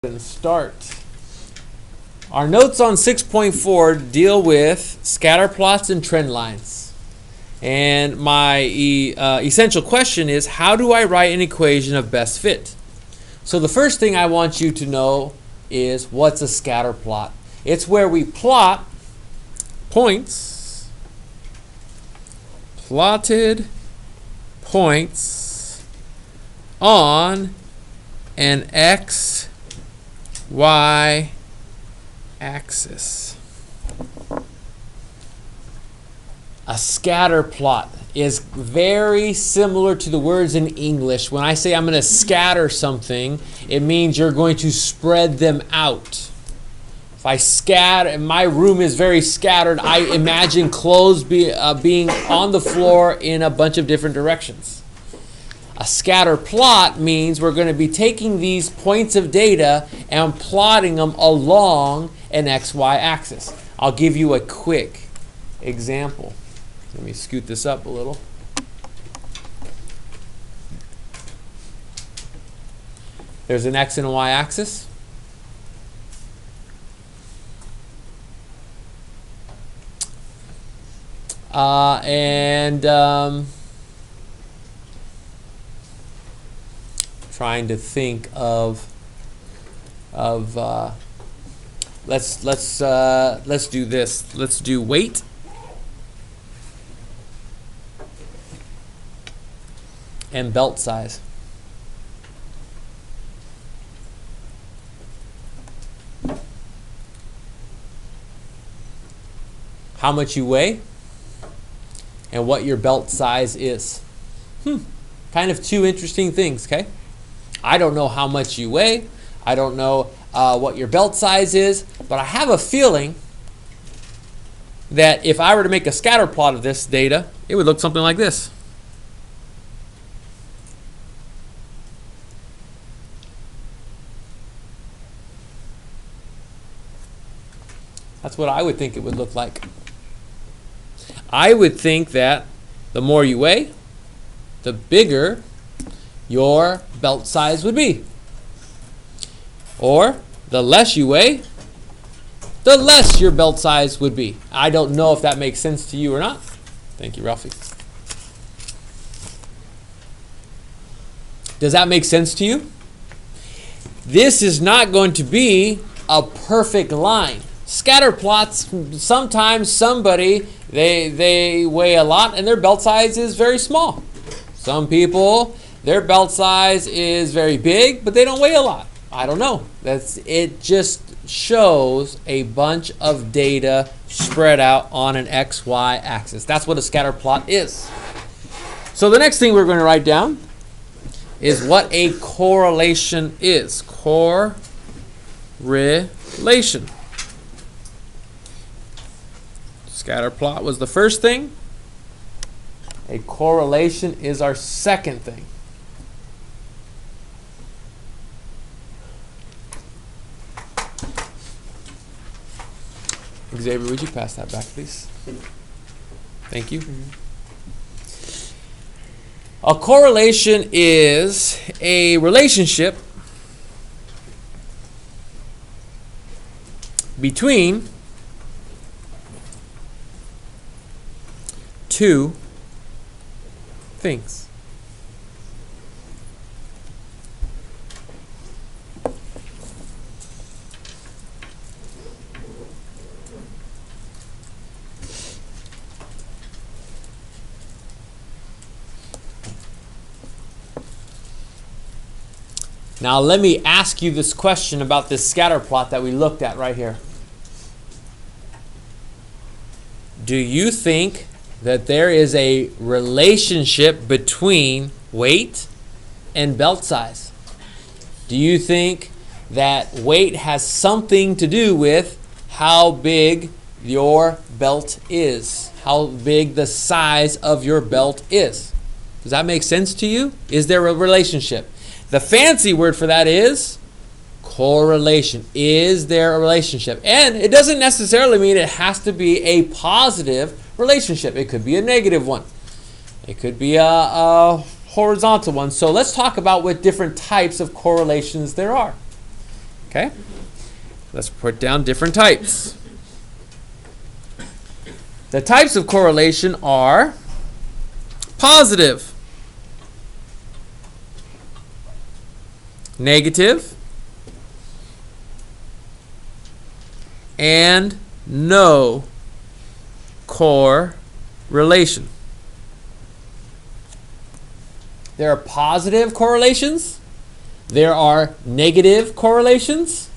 And start. Our notes on 6.4 deal with scatter plots and trend lines. And my essential question is, how do I write an equation of best fit? So the first thing I want you to know is, what's a scatter plot? It's where we plot points, plotted points on an x y axis. A scatter plot is very similar to the words in English. When I say I'm going to scatter something, it means you're going to spread them out. If I scatter, my room is very scattered, I imagine clothes being on the floor in a bunch of different directions. A scatter plot means we're going to be taking these points of data and plotting them along an XY axis. I'll give you a quick example. Let me scoot this up a little. There's an X and a Y axis. Trying to think of let's do this. Let's do weight and belt size. How much you weigh and what your belt size is. Kind of two interesting things, okay? I don't know how much you weigh. I don't know what your belt size is, but I have a feeling that if I were to make a scatter plot of this data, it would look something like this. That's what I would think it would look like. I would think that the more you weigh, the bigger your belt size would be. Or the less you weigh, the less your belt size would be. I don't know if that makes sense to you or not. Thank you, Ralphie. Does that make sense to you? This is not going to be a perfect line. Scatter plots, sometimes somebody, they weigh a lot and their belt size is very small. Some people, their belt size is very big, but they don't weigh a lot. I don't know. It just shows a bunch of data spread out on an XY axis. That's what a scatter plot is. So the next thing we're going to write down is what a correlation is. Correlation. Scatter plot was the first thing. A correlation is our second thing. Xavier, would you pass that back, please? Thank you. A correlation is a relationship between two things. Now let me ask you this question about this scatter plot that we looked at right here. Do you think that there is a relationship between weight and belt size? Do you think that weight has something to do with how big your belt is? How big the size of your belt is? Does that make sense to you? Is there a relationship? The fancy word for that is correlation. Is there a relationship? And it doesn't necessarily mean it has to be a positive relationship. It could be a negative one. It could be a horizontal one. So let's talk about what different types of correlations there are. Okay? Let's put down different types. The types of correlation are positive, negative, and no correlation. There are positive correlations, there are negative correlations,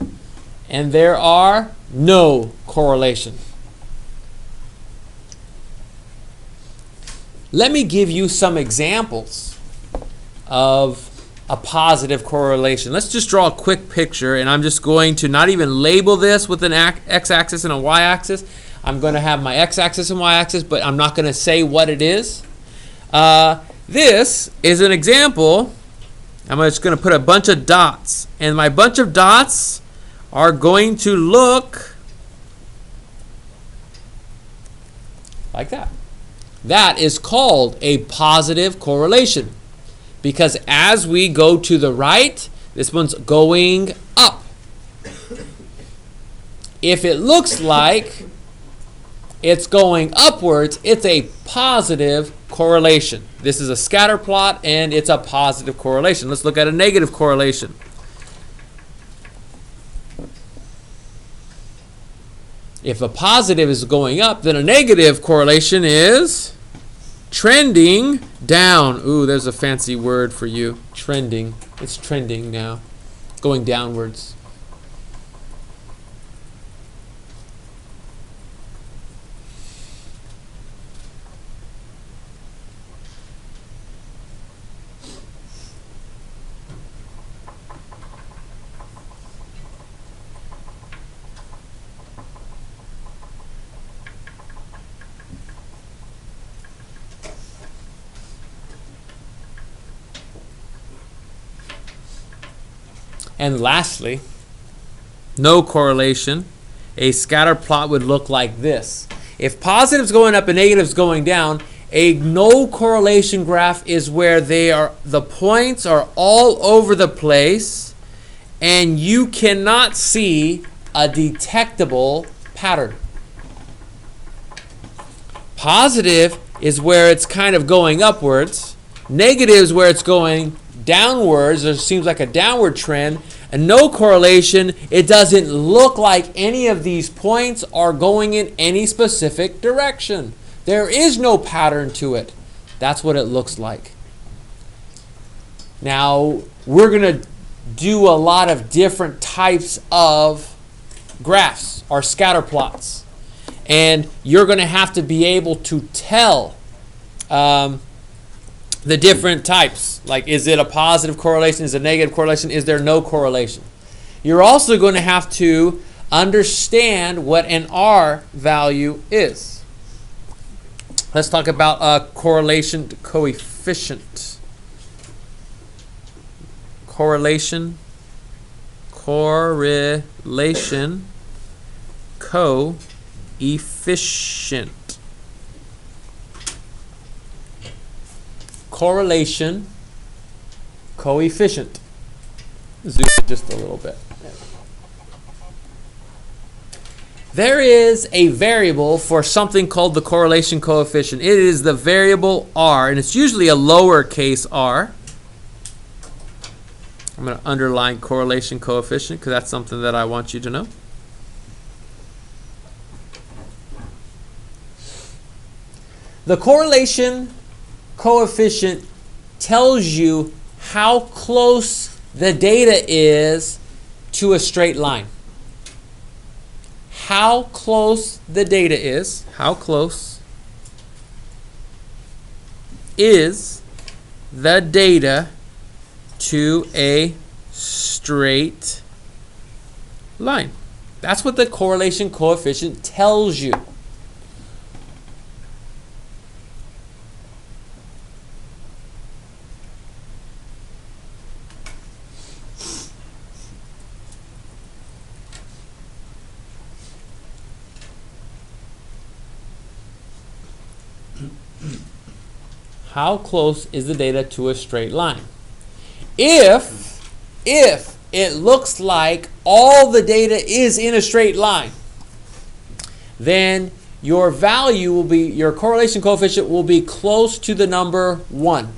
and there are no correlation. Let me give you some examples of a positive correlation. Let's just draw a quick picture, and I'm just going to not even label this with an x-axis and a y-axis. I'm going to have my x-axis and y-axis, but I'm not going to say what it is. This is an example. I'm just going to put a bunch of dots, and my bunch of dots are going to look like that. That is called a positive correlation, because as we go to the right, this one's going up. If it looks like it's going upwards, it's a positive correlation. This is a scatter plot, and it's a positive correlation. Let's look at a negative correlation. If a positive is going up, then a negative correlation is trending down. Ooh, there's a fancy word for you. Trending. It's trending now. Going downwards. And lastly, no correlation. A scatter plot would look like this. If positive's going up and negative's going down, a no correlation graph is where the points are all over the place and you cannot see a detectable pattern. Positive is where it's kind of going upwards. Negative is where it's going downwards. There seems like a downward trend. And no correlation, it doesn't look like any of these points are going in any specific direction. There is no pattern to it. That's what it looks like. Now, we're going to do a lot of different types of graphs or scatter plots. And you're going to have to be able to tell the different types. Like, is it a positive correlation? Is it a negative correlation? Is there no correlation? You're also going to have to understand what an R value is. Let's talk about a correlation coefficient. Correlation coefficient. Correlation coefficient. Zoom it just a little bit. There is a variable for something called the correlation coefficient. It is the variable R, and it's usually a lowercase r. I'm going to underline correlation coefficient because that's something that I want you to know. The correlation coefficient tells you how close the data is to a straight line. How close the data is, how close is the data to a straight line. That's what the correlation coefficient tells you. How close is the data to a straight line? If it looks like all the data is in a straight line, then your value will be, your correlation coefficient will be close to the number 1.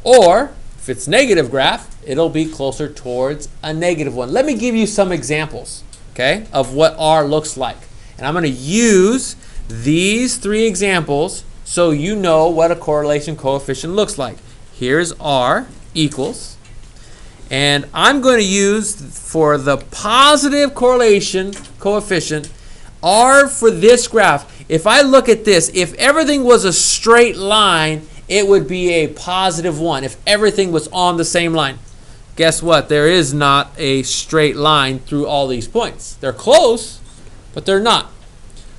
Or, if it's negative graph, it'll be closer towards a negative 1. Let me give you some examples, okay, of what R looks like. And I'm going to use these 3 examples so you know what a correlation coefficient looks like. Here's R equals, and I'm going to use, for the positive correlation coefficient, R for this graph. If I look at this, if everything was a straight line, it would be a positive 1 if everything was on the same line. Guess what? There is not a straight line through all these points. They're close, but they're not.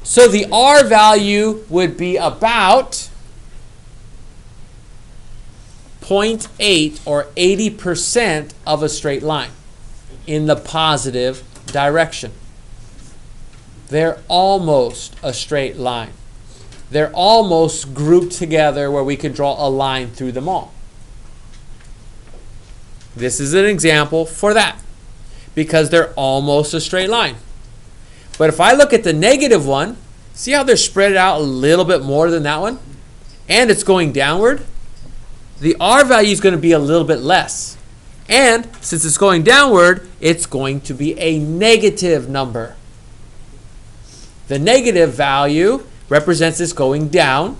So the R value would be about 0.8 or 80% of a straight line in the positive direction. They're almost a straight line. They're almost grouped together where we can draw a line through them all. This is an example for that, because they're almost a straight line. But if I look at the negative one, see how they're spread out a little bit more than that one? And it's going downward. The R value is going to be a little bit less. And since it's going downward, it's going to be a negative number. The negative value represents this going down,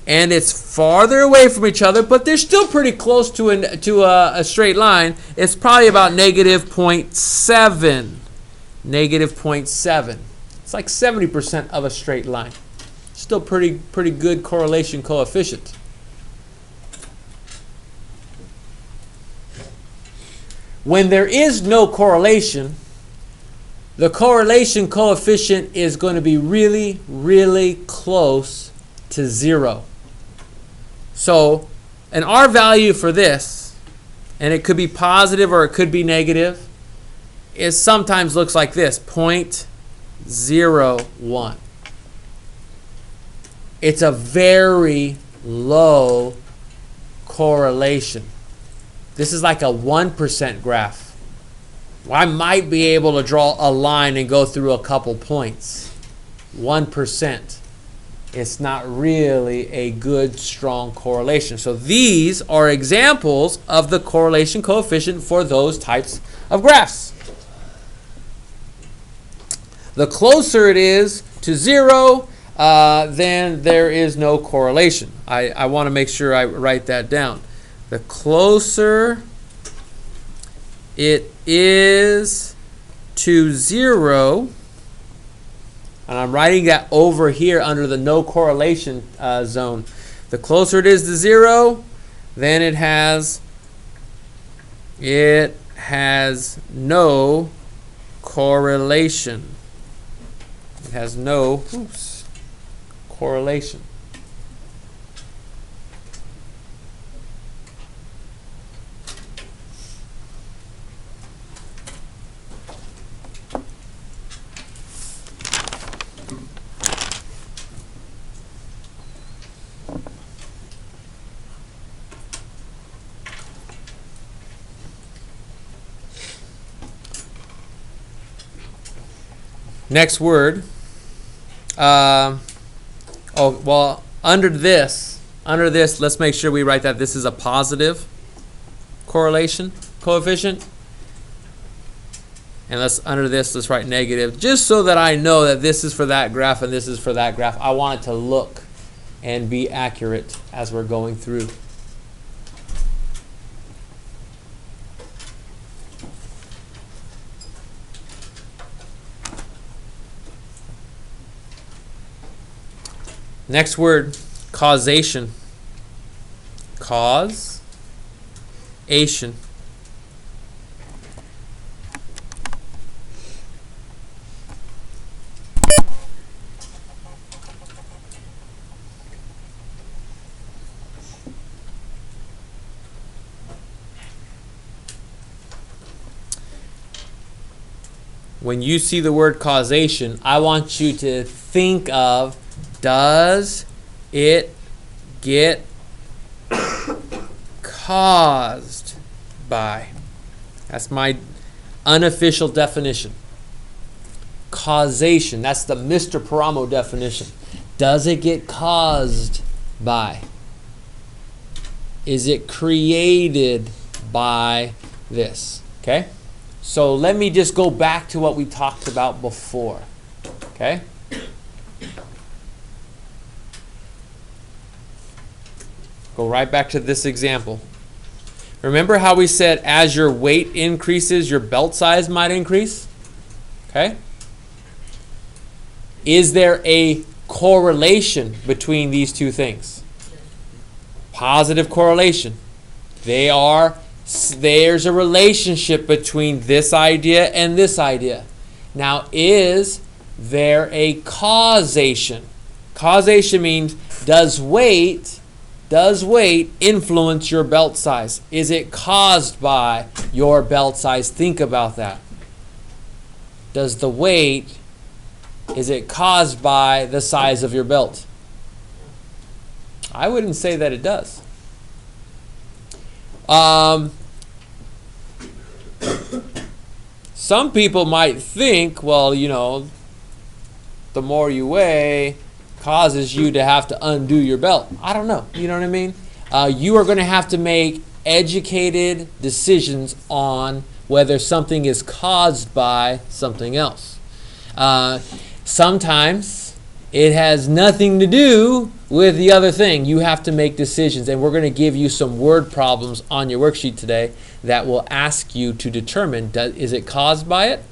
and it's farther away from each other, but they're still pretty close to a straight line. It's probably about negative 0.7. Negative 0.7. It's like 70% of a straight line. Still pretty good correlation coefficient. When there is no correlation, the correlation coefficient is going to be really, really close to 0. So an R value for this, and it could be positive or it could be negative, it sometimes looks like this, 0.01. It's a very low correlation. This is like a 1% graph. I might be able to draw a line and go through a couple points. 1%. It's not really a good, strong correlation. So these are examples of the correlation coefficient for those types of graphs. The closer it is to 0, then there is no correlation. I want to make sure I write that down. The closer it is to 0, and I'm writing that over here under the no correlation zone. The closer it is to 0, then it has no correlation. It has no correlation. Next word. Under this, let's make sure we write that this is a positive correlation coefficient. And under this, let's write negative, just so that I know that this is for that graph and this is for that graph. I want it to look and be accurate as we're going through. Next word, causation. Causation. When you see the word causation, I want you to think of, does it get caused by? That's my unofficial definition. Causation, that's the Mr. Paramo definition. Does it get caused by? Is it created by this? Okay? So let me just go back to what we talked about before. Okay? Go right back to this example. Remember how we said as your weight increases, your belt size might increase? Okay? Is there a correlation between these two things? Positive correlation. There's a relationship between this idea and this idea. Now, is there a causation? Causation means does weight influence your belt size? Is it caused by your belt size? Think about that. Does the weight, is it caused by the size of your belt? I wouldn't say that it does. Some people might think, well, you know, the more you weigh causes you to have to undo your belt. I don't know. You know what I mean? You are going to have to make educated decisions on whether something is caused by something else. Sometimes it has nothing to do with the other thing. You have to make decisions, and we're going to give you some word problems on your worksheet today that will ask you to determine, is it caused by it?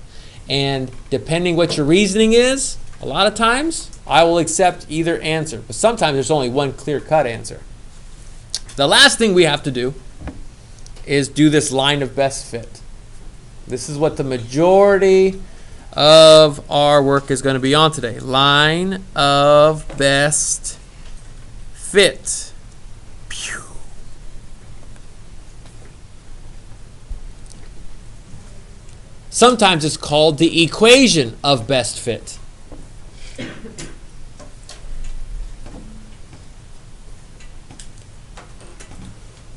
And depending what your reasoning is, a lot of times I will accept either answer, but sometimes there's only one clear-cut answer. The last thing we have to do is do this line of best fit. This is what the majority of our work is going to be on today. Line of best fit. Pew. Sometimes it's called the equation of best fit.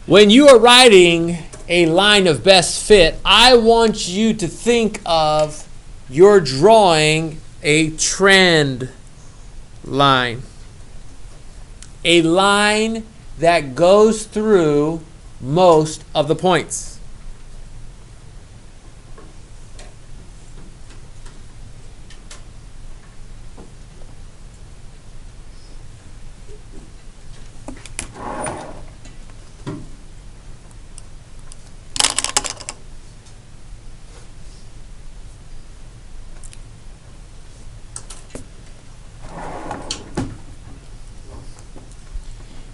When you are writing a line of best fit, I want you to think of you're drawing a trend line. A line that goes through most of the points.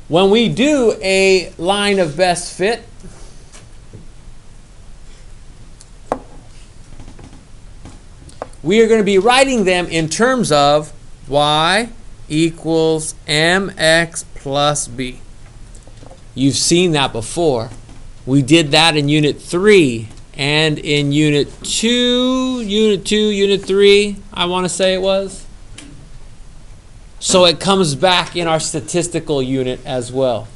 When we do a line of best fit, we are going to be writing them in terms of y equals mx plus b. You've seen that before. We did that in Unit 3 and in Unit 2, Unit 3, I want to say it was. So it comes back in our statistical unit as well.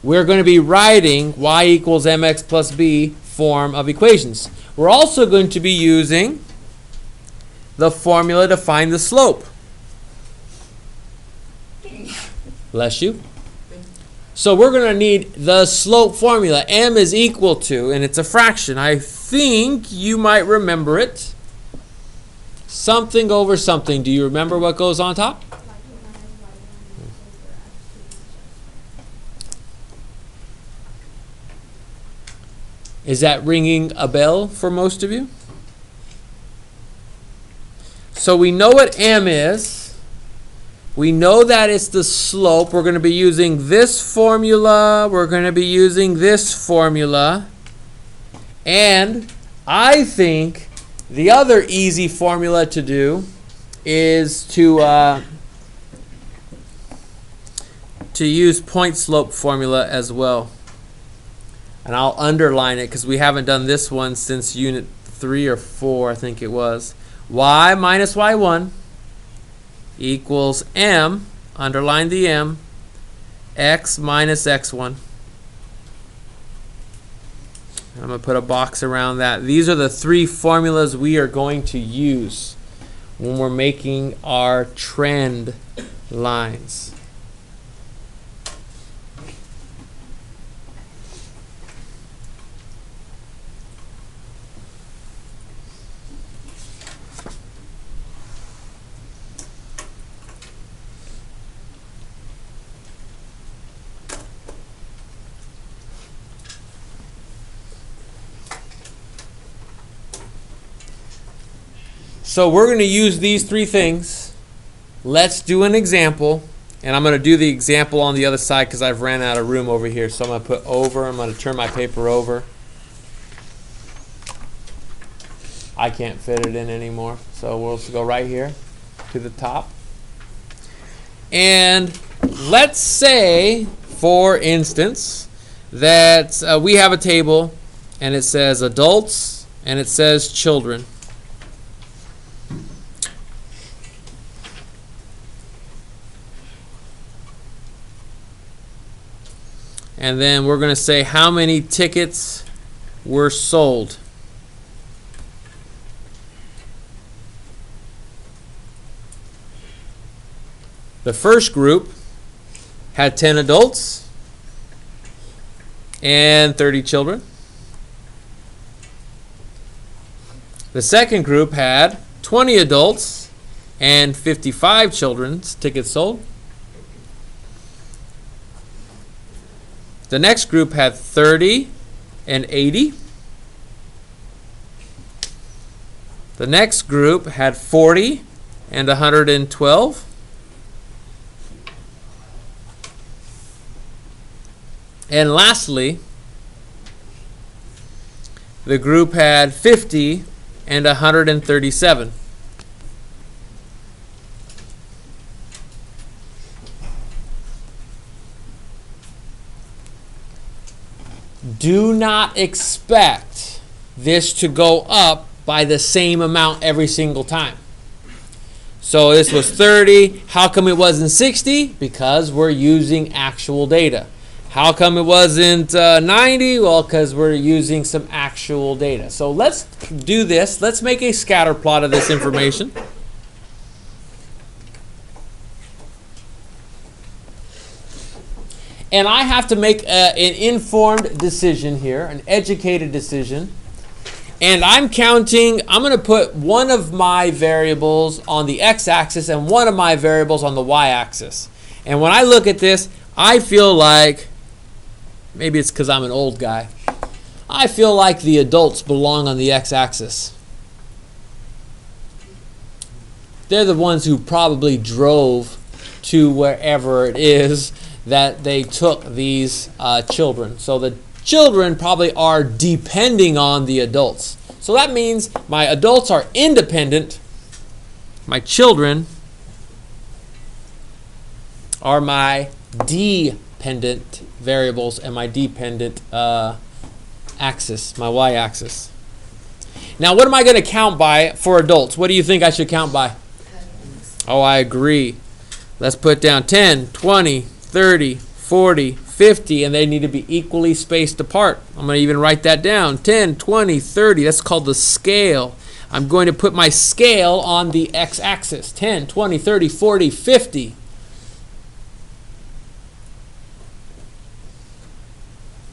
We're going to be writing y equals mx plus b form of equations. We're also going to be using the formula to find the slope. Bless you. So we're going to need the slope formula. M is equal to, and it's a fraction. I think you might remember it. Something over something. Do you remember what goes on top? Is that ringing a bell for most of you? So we know what m is. We know that it's the slope. We're going to be using this formula. We're going to be using this formula. And I think the other easy formula to do is to use point slope formula as well. And I'll underline it because we haven't done this one since Unit 3 or 4, I think it was. Y minus y1 equals m, underline the m, x minus x1. I'm going to put a box around that. These are the three formulas we are going to use when we're making our trend lines. So we're going to use these three things. Let's do an example. And I'm going to do the example on the other side because I've ran out of room over here. So I'm going to put over. I'm going to turn my paper over. I can't fit it in anymore. So we'll just go right here to the top. And let's say, for instance, that we have a table and it says adults and it says children. And then we're going to say how many tickets were sold. The first group had 10 adults and 30 children. The second group had 20 adults and 55 children's tickets sold. The next group had 30 and 80. The next group had 40 and 112. And lastly, the group had 50 and 137. Do not expect this to go up by the same amount every single time. So this was 30. How come it wasn't 60? Because we're using actual data. How come it wasn't 90? Well, because we're using some actual data. So let's do this. Let's make a scatter plot of this information. And I have to make an informed decision here, an educated decision. And I'm counting, I'm going to put one of my variables on the x-axis and one of my variables on the y-axis. And when I look at this, I feel like, maybe it's because I'm an old guy, I feel like the adults belong on the x-axis. They're the ones who probably drove to wherever it is that they took these children. So the children probably are depending on the adults. So that means my adults are independent. My children are my dependent variables and my dependent axis, my y-axis. Now, what am I going to count by for adults? What do you think I should count by? Oh, I agree. Let's put down 10, 20, 30, 40, 50, and they need to be equally spaced apart. I'm going to even write that down. 10, 20, 30. That's called the scale. I'm going to put my scale on the x-axis. 10, 20, 30, 40, 50.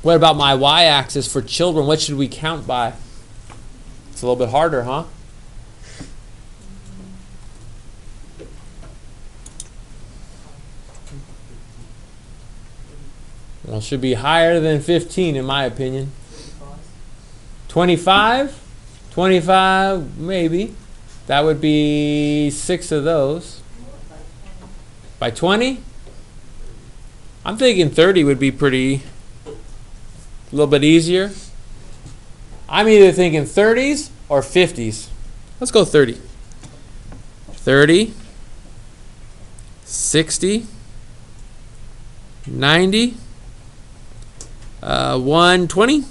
What about my y-axis for children? What should we count by? It's a little bit harder, huh? Well, it should be higher than 15 in my opinion. 25? 25, maybe. That would be 6 of those. By 20? I'm thinking 30 would be pretty, a little bit easier. I'm either thinking 30s or 50s. Let's go 30. 30, 60, 90, 120,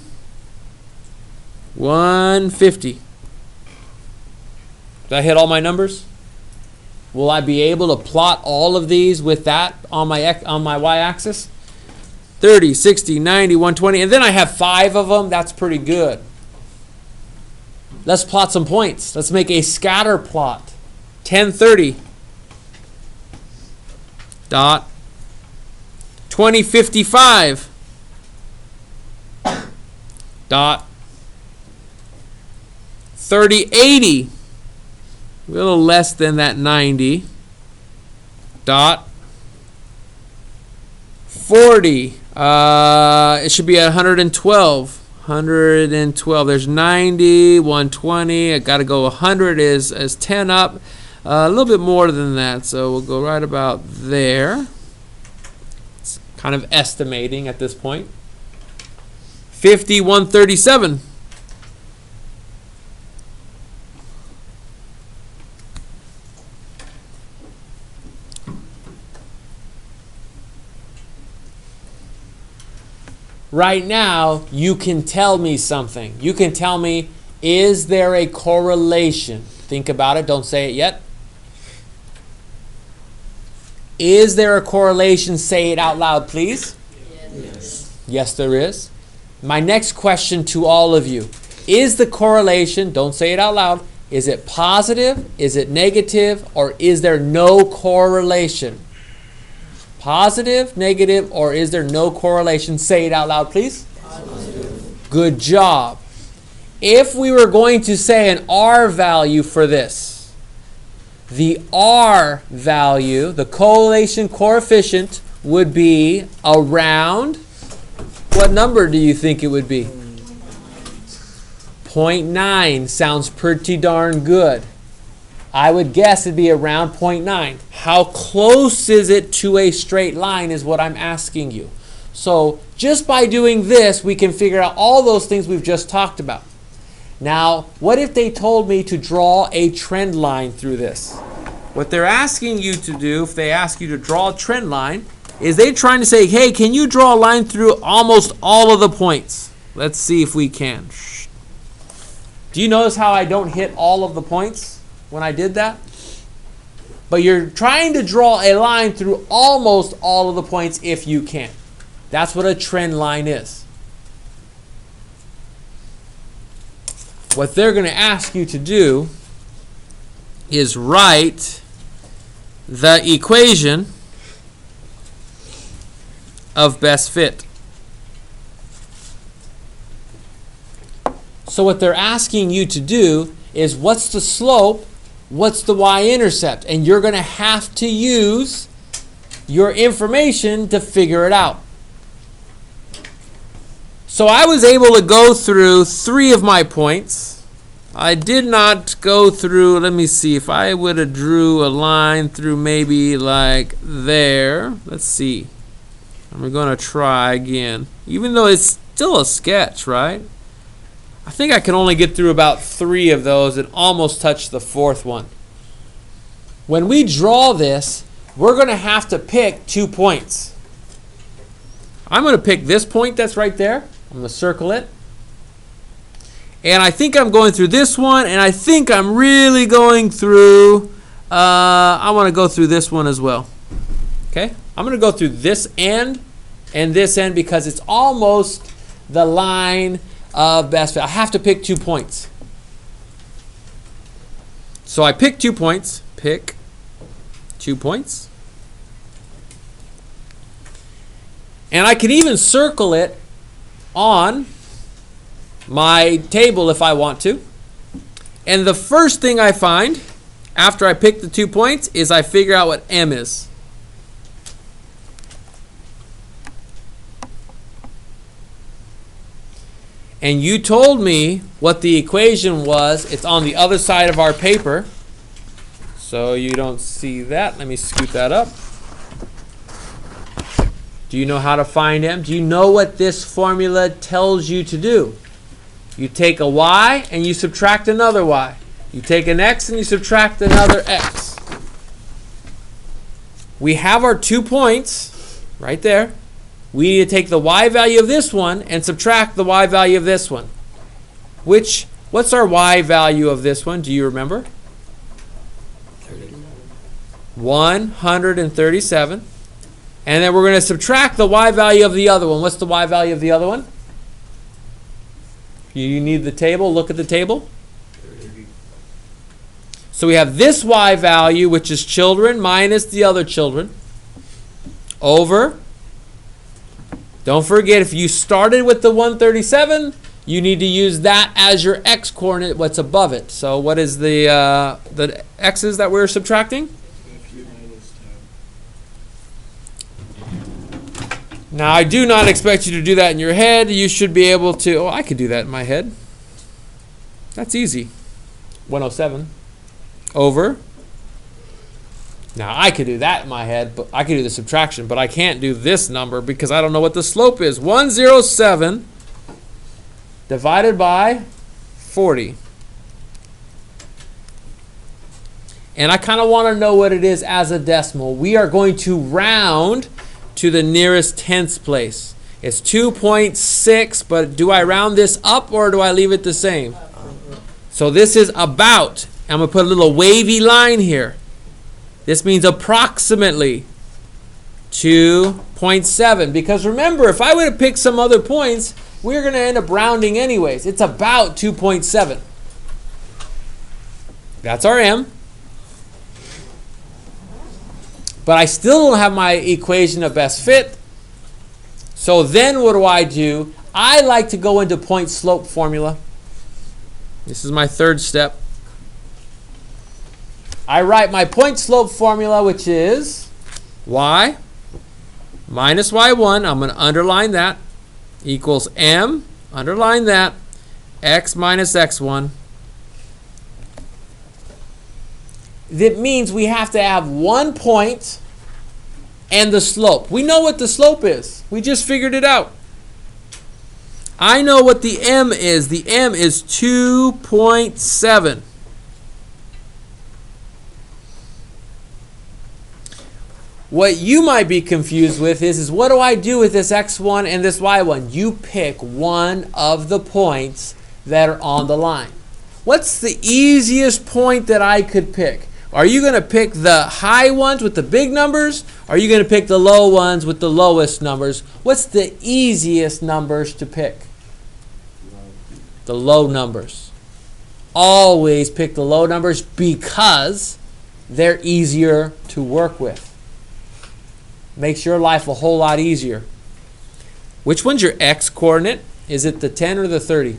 150. Did I hit all my numbers? Will I be able to plot all of these with that on my y-axis? 30, 60, 90, 120, and then I have 5 of them. That's pretty good. Let's plot some points. Let's make a scatter plot. 10, 30. Dot. 20, 55. Dot. 30, 80. A little less than that 90. Dot. 40. It should be at 112. 112. There's 90, 120. I got to go 100 is 10 up. A little bit more than that, so we'll go right about there. It's kind of estimating at this point. 50, 137. Right now, you can tell me something. You can tell me, is there a correlation? Think about it. Don't say it yet. Is there a correlation? Say it out loud, please. Yes. Yes, there is. My next question to all of you. Is the correlation, don't say it out loud, is it positive, is it negative, or is there no correlation? Positive, negative, or is there no correlation? Say it out loud, please. Positive. Good job. If we were going to say an R value for this, the R value, the correlation coefficient, would be around, what number do you think it would be? 0.9 sounds pretty darn good. I would guess it'd be around 0.9. How close is it to a straight line is what I'm asking you. So just by doing this, we can figure out all those things we've just talked about. Now, what if they told me to draw a trend line through this? What they're asking you to do, if they ask you to draw a trend line, is they're trying to say, hey, can you draw a line through almost all of the points? Let's see if we can. Do you notice how I don't hit all of the points when I did that? But you're trying to draw a line through almost all of the points if you can. That's what a trend line is. What they're going to ask you to do is write the equation of best fit. So what they're asking you to do is, what's the slope, what's the y-intercept? And you're going to have to use your information to figure it out. So I was able to go through 3 of my points. I did not go through, let me see, if I would have drew a line through maybe like there. Let's see. I'm going to try again. Even though it's still a sketch, right? I think I can only get through about 3 of those and almost touch the 4th one. When we draw this, we're going to have to pick 2 points. I'm going to pick this point that's right there. I'm going to circle it. And I think I'm going through this one, and I think I'm really going through, I want to go through this one as well. Okay? I'm going to go through this end and this end because it's almost the line of best fit. I have to pick 2 points. So I pick 2 points. Pick 2 points. And I can even circle it on my table if I want to. And the first thing I find after I pick the 2 points is I figure out what M is. And you told me what the equation was. It's on the other side of our paper. So you don't see that. Let me scoot that up. Do you know how to find M? Do you know what this formula tells you to do? You take a y and you subtract another y. You take an x and you subtract another x. We have our 2 points right there. We need to take the y value of this one and subtract the y value of this one. What's our y value of this one? Do you remember? 137. And then we're going to subtract the y value of the other one. What's the y value of the other one? You need the table. Look at the table. So we have this y value, which is children, minus the other children, over. Don't forget, if you started with the 137, you need to use that as your x coordinate, what's above it. So what is the x's that we're subtracting? Now, I do not expect you to do that in your head. You should be able to, oh, I could do that in my head. That's easy. 107 over. Now, I could do that in my head, but I could do the subtraction, but I can't do this number because I don't know what the slope is. 107 divided by 40. And I kind of want to know what it is as a decimal. We are going to round to the nearest tenths place. It's 2.6, but do I round this up or do I leave it the same? So this is about. I'm going to put a little wavy line here. This means approximately 2.7. Because remember, if I would have picked some other points, we're going to end up rounding anyways. It's about 2.7. That's our m. But I still don't have my equation of best fit. So then what do? I like to go into point slope formula. This is my third step. I write my point slope formula, which is y minus y1. I'm going to underline that. Equals m, underline that, x minus x1. That means we have to have 1 point and the slope. We know what the slope is. We just figured it out. I know what the m is. The m is 2.7. What you might be confused with is what do I do with this x1 and this y1? You pick one of the points that are on the line. What's the easiest point that I could pick? Are you going to pick the high ones with the big numbers? Or are you going to pick the low ones with the lowest numbers? What's the easiest numbers to pick? The low numbers. Always pick the low numbers because they're easier to work with. Makes your life a whole lot easier. Which one's your x coordinate? Is it the 10 or the 30?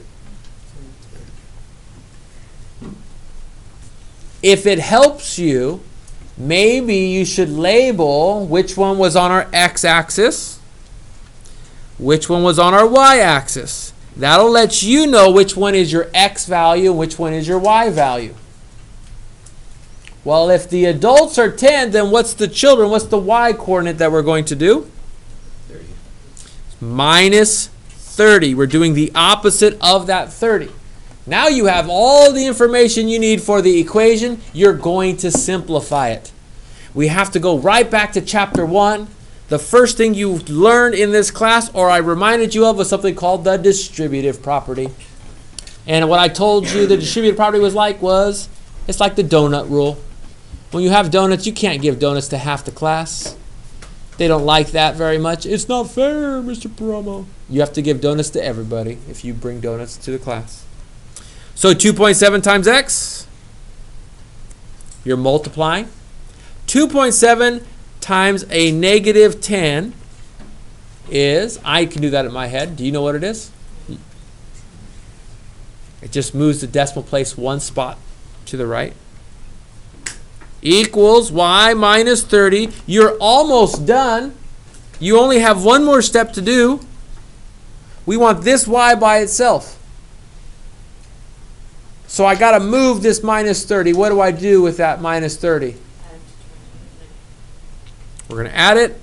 If it helps you, maybe you should label which one was on our x-axis, which one was on our y-axis. That'll let you know which one is your x value and which one is your y value. Well, if the adults are 10, then what's the children? What's the y coordinate that we're going to do? 30. Minus 30. We're doing the opposite of that 30. Now you have all the information you need for the equation. You're going to simplify it. We have to go right back to chapter 1. The first thing you learned in this class, or I reminded you of, was something called the distributive property. And what I told you the distributive property was it's like the donut rule. When you have donuts, you can't give donuts to half the class. They don't like that very much. It's not fair, Mr. Paramo. You have to give donuts to everybody if you bring donuts to the class. So 2.7 times x, you're multiplying. 2.7 times a negative 10 is, I can do that in my head. Do you know what it is? It just moves the decimal place one spot to the right. Equals y minus 30. You're almost done. You only have one more step to do. We want this y by itself. So I got to move this minus 30. What do I do with that minus 30? We're going to add it.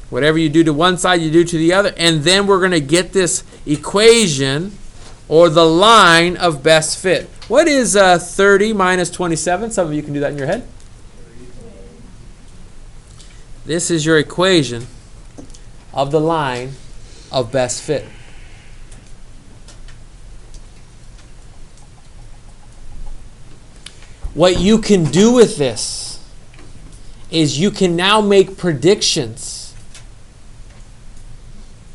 Whatever you do to one side, you do to the other. And then we're going to get this equation or the line of best fit. What is 30 minus 27? Some of you can do that in your head. This is your equation of the line of best fit. What you can do with this is you can now make predictions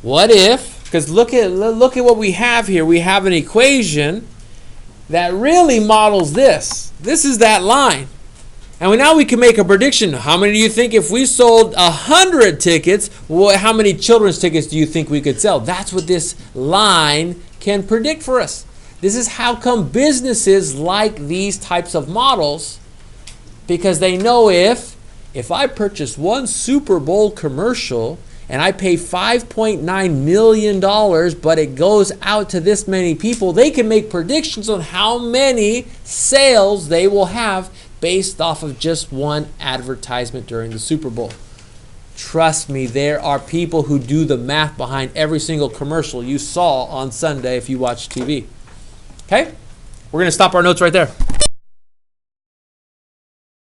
What if, because look at what we have here. We have an equation that really models this. This is that line. And now we can make a prediction. How many do you think if we sold 100 tickets, how many children's tickets do you think we could sell? That's what this line can predict for us. This is how come businesses like these types of models, because they know if I purchase one Super Bowl commercial and I pay $5.9 million, but it goes out to this many people, they can make predictions on how many sales they will have based off of just one advertisement during the Super Bowl. Trust me, there are people who do the math behind every single commercial you saw on Sunday if you watch TV. Okay? We're going to stop our notes right there.